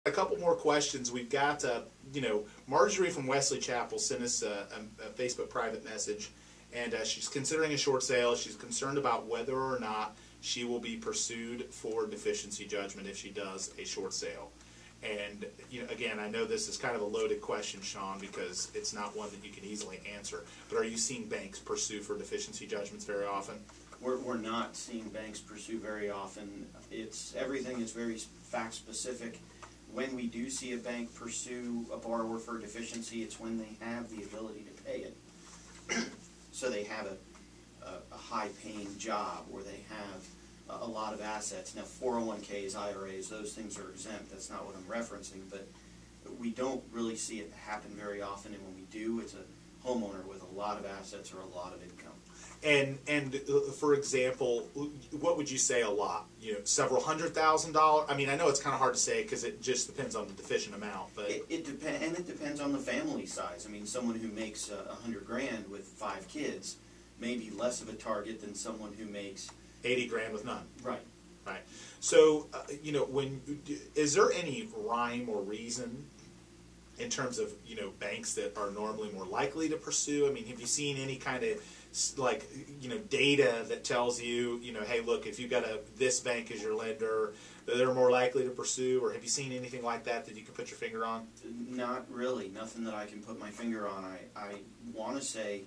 A couple more questions. We've got, Marjorie from Wesley Chapel sent us a Facebook private message, and she's considering a short sale. She's concerned about whether or not she will be pursued for deficiency judgment if she does a short sale. And, again, I know this is kind of a loaded question, Shawn, because it's not one that you can easily answer. But are you seeing banks pursue for deficiency judgments very often? We're not seeing banks pursue very often. Everything is very fact specific. When we do see a bank pursue a borrower for deficiency, it's when they have the ability to pay it. So they have a high-paying job, or they have a lot of assets. Now, 401ks, IRAs, those things are exempt. That's not what I'm referencing, but we don't really see it happen very often, and when we do, it's a homeowner with a lot of assets or a lot of income. And for example, what would you say a lot? Several $100,000? I mean, I know it's kind of hard to say because it just depends on the deficient amount. But it depends, and it depends on the family size. I mean, someone who makes $100,000 with 5 kids may be less of a target than someone who makes $80,000 with none. Right. Right. So, is there any rhyme or reason in terms of banks that are normally more likely to pursue? I mean, have you seen any kind of data that tells you, hey, look, if you've got this bank as your lender, they're more likely to pursue? Or have you seen anything like that you can put your finger on? Not really. Nothing that I can put my finger on. I want to say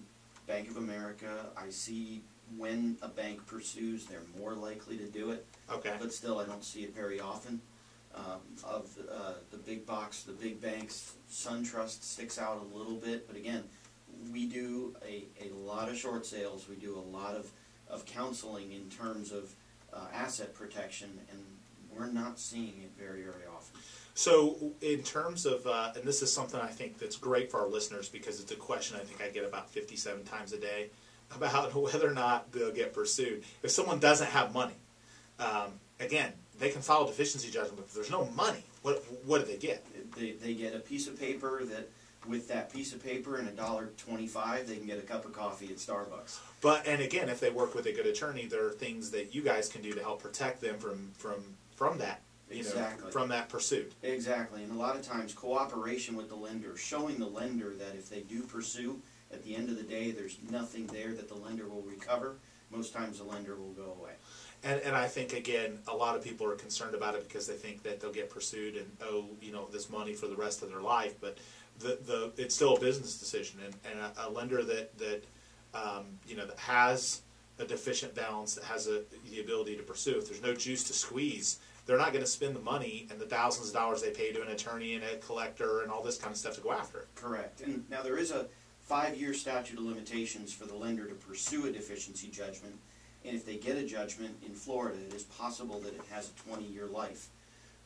Bank of America. I see when a bank pursues, they're more likely to do it. Okay. But still, I don't see it very often. Of the big box, the big banks, SunTrust sticks out a little bit, but again, we do a lot of short sales. We do a lot of counseling in terms of asset protection, and we're not seeing it very, very often. So in terms of, and this is something I think that's great for our listeners because it's a question I think I get about 57 times a day about whether or not they'll get pursued. If someone doesn't have money, again, they can file a deficiency judgment, but if there's no money, what do they get? They get a piece of paper that, with that piece of paper and $1.25, they can get a cup of coffee at Starbucks. And again, if they work with a good attorney, there are things that you guys can do to help protect them from that, exactly. From that pursuit. Exactly, and a lot of times cooperation with the lender, showing the lender that if they do pursue, at the end of the day, there's nothing there that the lender will recover. Most times the lender will go away. And I think, again, a lot of people are concerned about it because they think that they'll get pursued and owe, this money for the rest of their life. But it's still a business decision. And a lender that has a deficient balance, that has the ability to pursue, if there's no juice to squeeze, they're not going to spend the money and the thousands of dollars they pay to an attorney and a collector and all this kind of stuff to go after it. Correct. And now there is a 5-year statute of limitations for the lender to pursue a deficiency judgment. And if they get a judgment in Florida, it is possible that it has a 20-year life.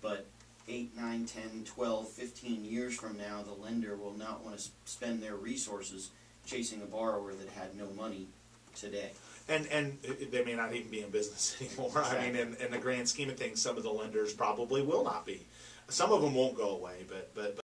But 8, 9, 10, 12, 15 years from now, the lender will not want to spend their resources chasing a borrower that had no money today. And they may not even be in business anymore. Exactly. I mean, in the grand scheme of things, some of the lenders probably will not be. Some of them won't go away, but